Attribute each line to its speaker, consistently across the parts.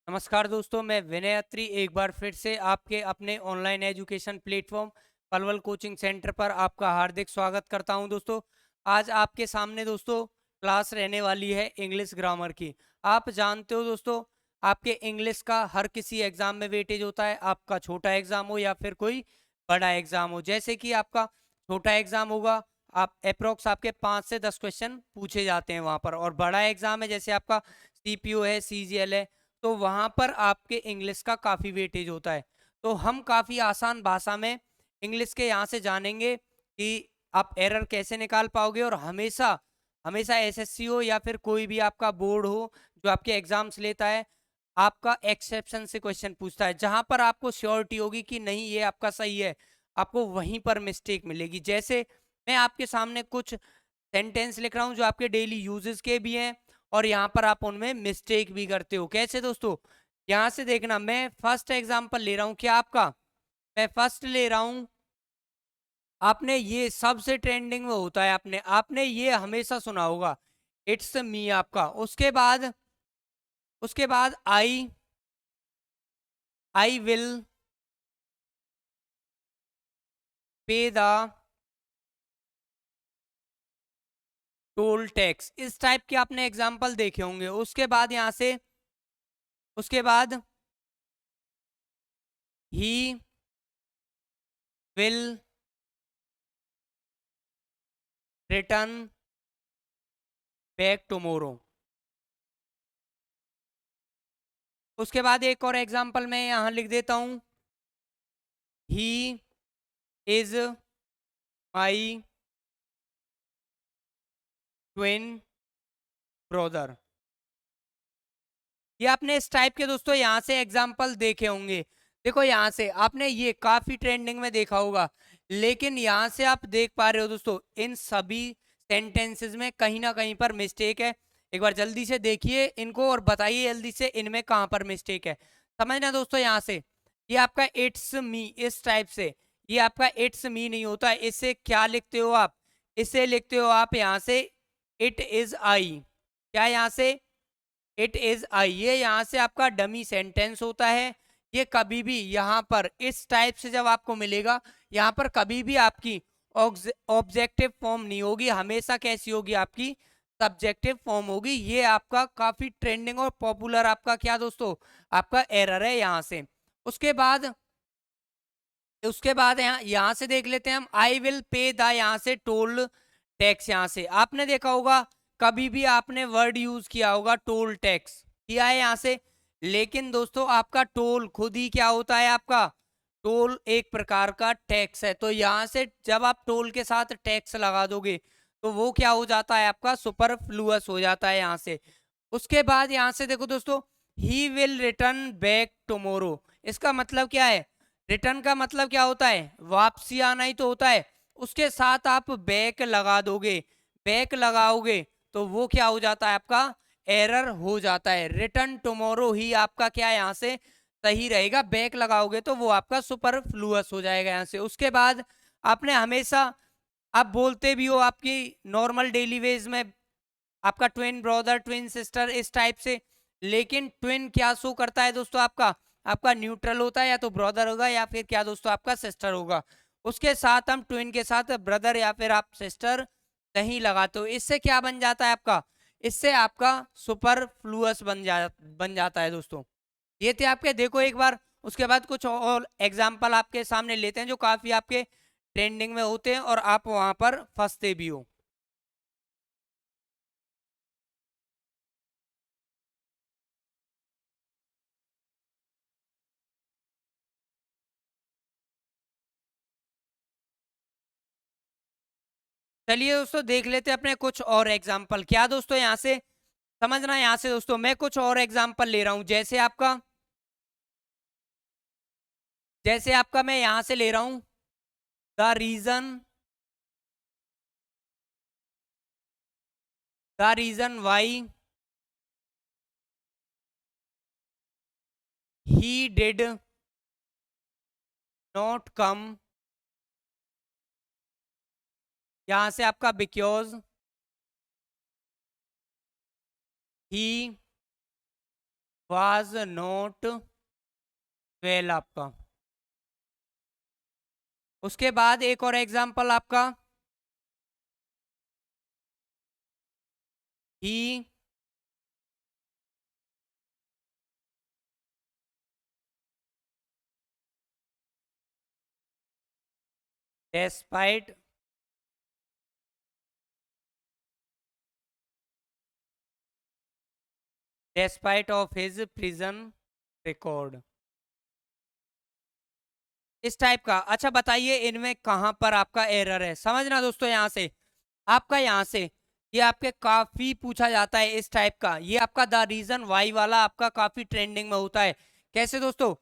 Speaker 1: नमस्कार दोस्तों, मैं विनय अत्री एक बार फिर से आपके अपने online education platform Palwal coaching centre पर आपका हार्दिक स्वागत करता हूं। दोस्तों, आज आपके सामने दोस्तों क्लास रहने वाली है इंग्लिश ग्रामर की। आप जानते हो दोस्तों, आपके इंग्लिश का हर किसी एग्जाम में वेटेज होता है। आपका छोटा एग्जाम हो या फिर कोई बड़ा एग्जाम हो। जैसे कि आपका छोटा एग्जाम होगा, आप अप्रोक्स आपके 5 से 10 क्वेश्चन पूछे जाते हैं वहां पर। और बड़ा एग्जाम है जैसे आपका सीपीओ है, सीजीएल है, तो वहां पर आपके इंग्लिश का काफी वेटेज होता है। तो हम काफी आसान भाषा में इंग्लिश के यहाँ से जानेंगे कि आप एरर कैसे निकाल पाओगे। और हमेशा हमेशा एसएससी हो या फिर कोई भी आपका बोर्ड हो जो आपके एग्जाम्स लेता है, आपका एक्सेप्शन से क्वेश्चन पूछता है जहां पर आपको श्योरिटी होगी कि नहीं ये आपका सही है, आपको वहीं पर मिस्टेक मिलेगी। जैसे मैं आपके सामने कुछ सेंटेंस लिख रहा हूं जो आपके डेली यूजेस के भी हैं, और यहाँ पर आप उनमें मिस्टेक भी करते हो। कैसे दोस्तों, यहाँ से देखना, मैं फर्स्ट एग्जांपल ले रहा हूँ क्या आपका, मैं फर्स्ट ले रहा हूँ। आपने ये सबसे ट्रेंडिंग में होता है, आपने आपने ये हमेशा सुना होगा, इट्स मी आपका। उसके बाद I will pay the toll tax. इस टाइप के आपने एग्जाम्पल देखे होंगे। उसके बाद he will return back tomorrow. उसके बाद एक और एग्जांपल मैं यहां लिख देता हूं, he is my twin brother. ये आपने इस टाइप के दोस्तों यहां से एग्जांपल देखे होंगे। देखो, यहां से आपने ये काफी ट्रेंडिंग में देखा होगा, लेकिन यहां से आप देख पा रहे हो दोस्तों, इन सभी सेंटेंसेस में कहीं ना कहीं पर मिस्टेक है। एक बार जल्दी से देखिए इनको और बताइए जल्दी से इनमें कहां पर मिस्टेक है। समझना दोस्तों, यहां से ये आपका इट्स मी, इस टाइप से ये आपका इट्स मी नहीं होता। इससे क्या लिखते हो आप, इसे लिखते हो आप यहां से इट इज आई। क्या यहां से इट इज आई, ये यहां से आपका डमी सेंटेंस होता है। ये कभी भी यहां पर इस टाइप से जब आपको मिलेगा, यहां पर कभी भी आपकी ऑब्जेक्टिव फॉर्म नहीं होगी, हमेशा कैसी होगी आपकी सब्जेक्टिव फॉर्म होगी। ये आपका काफी ट्रेंडिंग और पॉपुलर आपका क्या दोस्तों, आपका एरर है यहां से। उसके बाद उसके बाद यहां से देख लेते हैं हम, आई विल पे द, यहां से टोल टैक्स। यहां से आपने देखा होगा, कभी भी आपने वर्ड यूज किया होगा टोल टैक्स, किया है यहां से। लेकिन दोस्तों, आपका टोल खुद ही क्या होता है, आपका टोल एक प्रकार का टैक्स है। तो यहां से जब आप टोल के साथ टैक्स लगा दोगे तो वो क्या हो जाता है, आपका सुपरफ्लुअस हो जाता है यहां से। उसके बाद यहां से देखो दोस्तों, he will return back tomorrow. इसका मतलब क्या है, रिटर्न का मतलब क्या होता है, वापसी आना ही तो होता है। उसके साथ आप बैक लगा दोगे, बैक लगाओगे तो वो क्या हो जाता है, आपका एरर हो जाता है। रिटर्न टुमारो ही आपका क्या है यहाँ से सही रहेगा, बैक लगाओगे तो वो आपका सुपरफ्लुअस हो जाएगा यहाँ से। उसके बाद आपने हमेशा, आप बोलते भी हो आपकी नॉर्मल डेली वेज में, आपका ट्विन ब्रदर, ट्विन सिस्टर, इस टाइप से। लेकिन ट्विन क्या शो करता है दोस्तों, आपका आपका न्यूट्रल होता है, या तो ब्रदर होगा या फिर क्या दोस्तों आपका सिस्टर होगा। उसके साथ हम ट्विन के साथ ब्रदर या फिर आप सिस्टर नहीं लगाते हो। इससे क्या बन जाता है आपका, इससे आपका सुपरफ्लुअस बन जाता है दोस्तों। ये थे आपके, देखो एक बार। उसके बाद कुछ और एग्जाम्पल आपके सामने लेते हैं जो काफी आपके ट्रेंडिंग में होते हैं और आप वहां पर फंसते भी हो। चलिए दोस्तों, देख लेते हैं अपने कुछ और एग्जाम्पल। क्या दोस्तों, यहाँ से समझना, यहाँ से दोस्तों मैं कुछ और एग्जाम्पल ले रहा हूं। जैसे आपका मैं यहां से ले रहा हूं, the reason why he did not come. यहां से आपका because he was not well आपका। उसके बाद एक और एग्जांपल आपका, he despite despite of his prison record, इस टाइप का। अच्छा बताइए इनमें कहां पर आपका एरर है, समझना दोस्तों। यहां से आपका, यहां से ये आपके काफी पूछा जाता है इस टाइप का। ये आपका द रीजन वाई वाला आपका काफी ट्रेंडिंग में होता है। कैसे दोस्तों,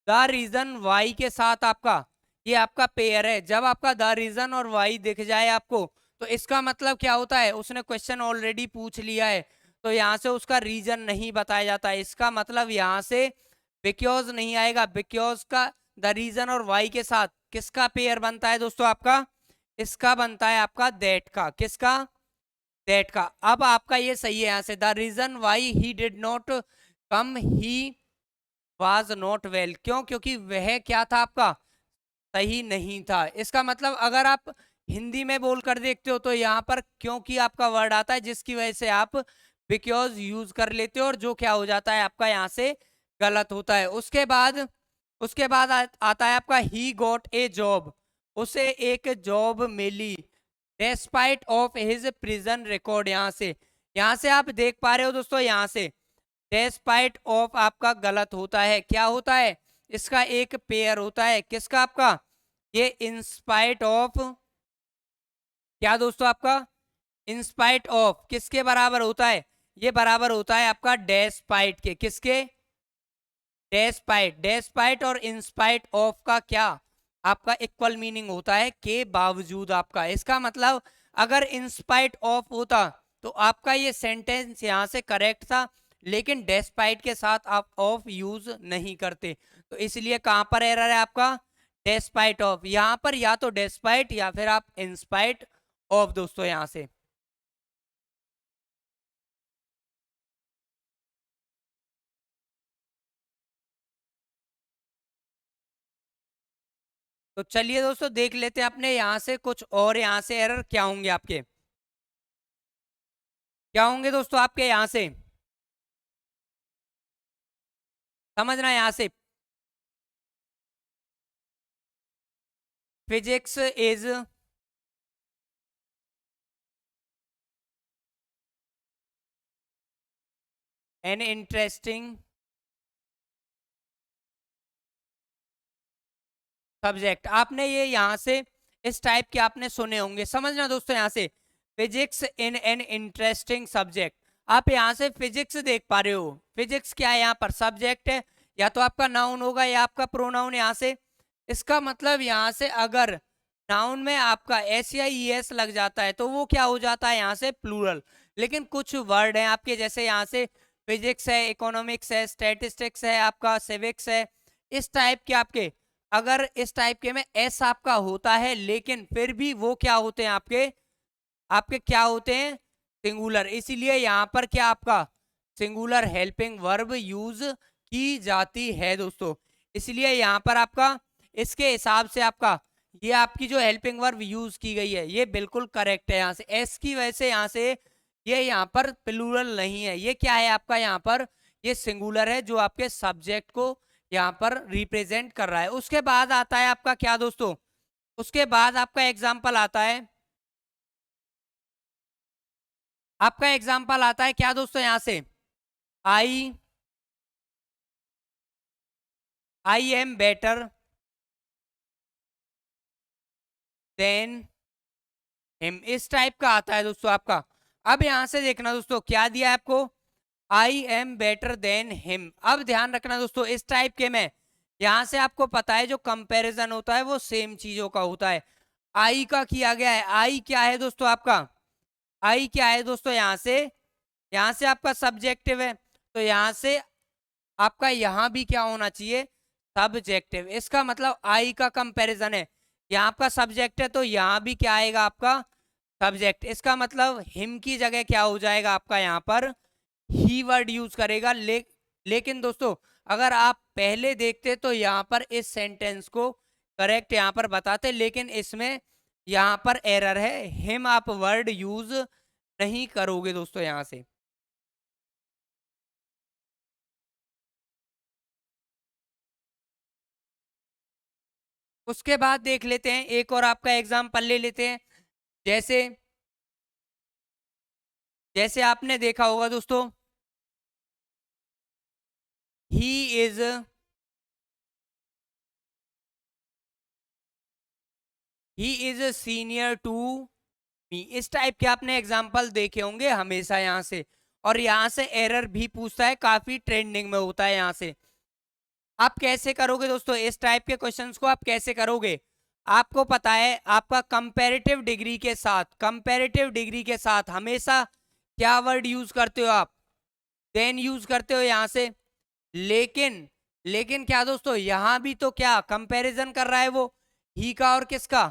Speaker 1: द रीजन वाई के साथ आपका ये आपका पेयर है। जब आपका द रीजन और वाई दिख जाए आपको, तो इसका मतलब क्या होता है, उसने क्वेश्चन ऑलरेडी पूछ लिया है, तो यहाँ से उसका रीजन नहीं बताया जाता। इसका मतलब यहाँ से बिकॉज नहीं आएगा। बिकॉज का द रीजन और वाई के साथ किसका पेयर बनता है दोस्तों, आपका इसका बनता है आपका दैट का। किसका, दैट का। अब आपका ये सही है। यहां से the reason why he did not come, he was not well. क्यों, क्योंकि वह क्या था आपका, सही नहीं था। इसका मतलब अगर आप हिंदी में बोल कर देखते हो तो यहाँ पर क्योंकि आपका वर्ड आता है, जिसकी वजह से आप बिकॉज यूज कर लेते हो, और जो क्या हो जाता है आपका यहाँ से गलत होता है। उसके बाद आता है आपका ही गॉट ए जॉब, उसे एक जॉब मिली despite of his prison record. यहाँ से आप देख पा रहे हो दोस्तों, यहाँ से डेस्पाइट ऑफ आपका गलत होता है। क्या होता है, इसका एक पेयर होता है। किसका, आपका ये इंस्पाइट ऑफ, क्या दोस्तों आपका इंस्पाइट ऑफ किसके बराबर होता है, ये बराबर होता है आपका डेस्पाइट के। किसके, डेस्पाइट। डेस्पाइट और इंस्पाइट ऑफ का क्या आपका इक्वल मीनिंग होता है, के बावजूद आपका। इसका मतलब अगर इंस्पाइट ऑफ होता तो आपका ये सेंटेंस यहां से करेक्ट था, लेकिन डेस्पाइट के साथ आप ऑफ यूज नहीं करते, तो इसलिए कहां पर एरर है आपका, डेस्पाइट ऑफ। यहां पर या तो डेस्पाइट या फिर आप इंस्पाइट ऑफ दोस्तों। यहां से तो चलिए दोस्तों देख लेते हैं अपने यहां से कुछ और, यहां से एरर क्या होंगे आपके, क्या होंगे दोस्तों आपके यहां से, समझना। यहां से physics is an interesting subject. आपने ये यहाँ से इस टाइप के आपने सुने होंगे, समझना दोस्तों। यहाँ से physics in an interesting subject, आप यहाँ से फिजिक्स देख पा रहे हो। फिजिक्स क्या है, यहाँ पर सब्जेक्ट है, या तो आपका नाउन होगा या आपका प्रोनाउन। यहाँ से इसका मतलब यहाँ से अगर नाउन में आपका एस या ई एस लग जाता है तो वो क्या हो जाता है यहाँ से प्लूरल। लेकिन कुछ वर्ड हैं आपके, जैसे यहाँ से फिजिक्स है, इकोनॉमिक्स है, स्टैटिस्टिक्स है, आपका सिविक्स है, इस टाइप के आपके, अगर इस टाइप के में एस आपका होता है, लेकिन फिर भी वो क्या होते हैं आपके, आपके क्या होते हैं, सिंगुलर। इसीलिए यहाँ पर क्या आपका सिंगुलर हेल्पिंग वर्ब यूज की जाती है दोस्तों। इसलिए यहाँ पर आपका इसके हिसाब से आपका ये आपकी जो हेल्पिंग वर्ब यूज की गई है ये बिल्कुल करेक्ट है। यहाँ से एस की वजह से यहाँ से ये यहाँ पर प्लूरल नहीं है, ये क्या है आपका यहाँ पर ये सिंगुलर है, जो आपके सब्जेक्ट को यहाँ पर रिप्रेजेंट कर रहा है। उसके बाद आता है आपका क्या दोस्तों, उसके बाद आपका एग्जाम्पल आता है, आपका एग्जाम्पल आता है क्या दोस्तों, यहां से I I am better than him, इस टाइप का आता है दोस्तों आपका। अब यहां से देखना दोस्तों क्या दिया है आपको, आई एम बेटर देन हिम। अब ध्यान रखना दोस्तों इस टाइप के में यहां से आपको पता है जो कंपैरिजन होता है वो सेम चीजों का होता है। आई का किया गया है, आई क्या है दोस्तों आपका, आई क्या है दोस्तों, यहां से आपका सब्जेक्टिव है, तो यहां से आपका यहां भी क्या होना चाहिए, सब्जेक्टिव। इसका मतलब आई का कंपैरिजन है, यहाँ आपका सब्जेक्ट है तो यहाँ भी क्या आएगा आपका सब्जेक्ट। इसका मतलब हिम की जगह क्या हो जाएगा आपका यहाँ पर ही वर्ड यूज करेगा, ले लेकिन दोस्तों अगर आप पहले देखते तो यहाँ पर इस सेंटेंस को करेक्ट यहाँ पर बताते, लेकिन इसमें यहाँ पर एरर है, हिम आप वर्ड यूज नहीं करोगे दोस्तों यहाँ से। उसके बाद देख लेते हैं एक और आपका एग्जाम्पल ले लेते हैं। जैसे जैसे आपने देखा होगा दोस्तों, he is senior to me, इस टाइप के आपने एग्जाम्पल देखे होंगे हमेशा यहाँ से। और यहाँ से एरर भी पूछता है, काफी ट्रेंडिंग में होता है यहाँ से। आप कैसे करोगे दोस्तों इस टाइप के क्वेश्चंस को, आप कैसे करोगे? आपको पता है आपका कंपैरेटिव डिग्री के साथ हमेशा क्या वर्ड यूज करते हो आप? देन यूज करते हो यहाँ से। लेकिन लेकिन क्या दोस्तों, यहां भी तो क्या कंपैरिजन कर रहा है वो, ही का और किसका,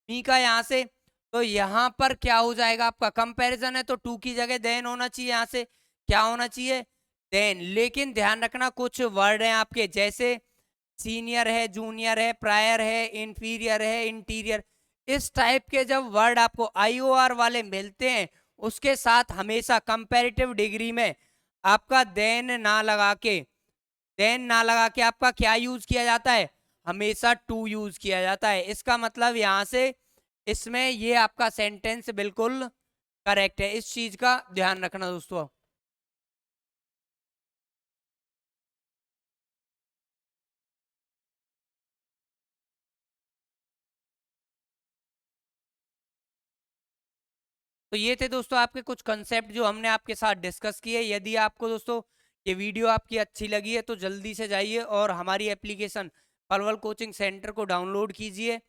Speaker 1: मी का यहाँ से। तो यहाँ पर क्या हो जाएगा, आपका कंपैरिजन है तो टू की जगह देन होना चाहिए, यहाँ से क्या होना चाहिए, देन। लेकिन ध्यान रखना कुछ वर्ड हैं आपके, जैसे सीनियर है, जूनियर है, प्रायर है, इंफीरियर है, इंटीरियर, इस टाइप के जब वर्ड आपको आईओआर वाले मिलते हैं, उसके साथ हमेशा कंपैरेटिव डिग्री में आपका देन ना लगा के आपका क्या यूज किया जाता है, हमेशा टू यूज किया जाता है। इसका मतलब यहां से इसमें ये आपका सेंटेंस बिल्कुल करेक्ट है, इस चीज का ध्यान रखना दोस्तों। तो ये थे दोस्तों आपके कुछ कंसेप्ट जो हमने आपके साथ डिस्कस किए। यदि आपको दोस्तों ये वीडियो आपकी अच्छी लगी है तो जल्दी से जाइए और हमारी एप्लीकेशन पलवल कोचिंग सेंटर को डाउनलोड कीजिए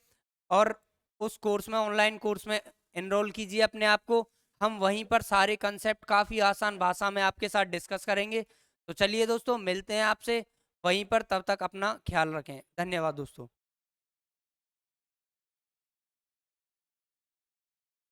Speaker 1: और उस कोर्स में, ऑनलाइन कोर्स में एनरोल कीजिए अपने आप को। हम वहीं पर सारे कंसेप्ट काफ़ी आसान भाषा में आपके साथ डिस्कस करेंगे। तो चलिए दोस्तों, मिलते हैं आपसे वहीं पर, तब तक अपना ख्याल रखें। धन्यवाद दोस्तों।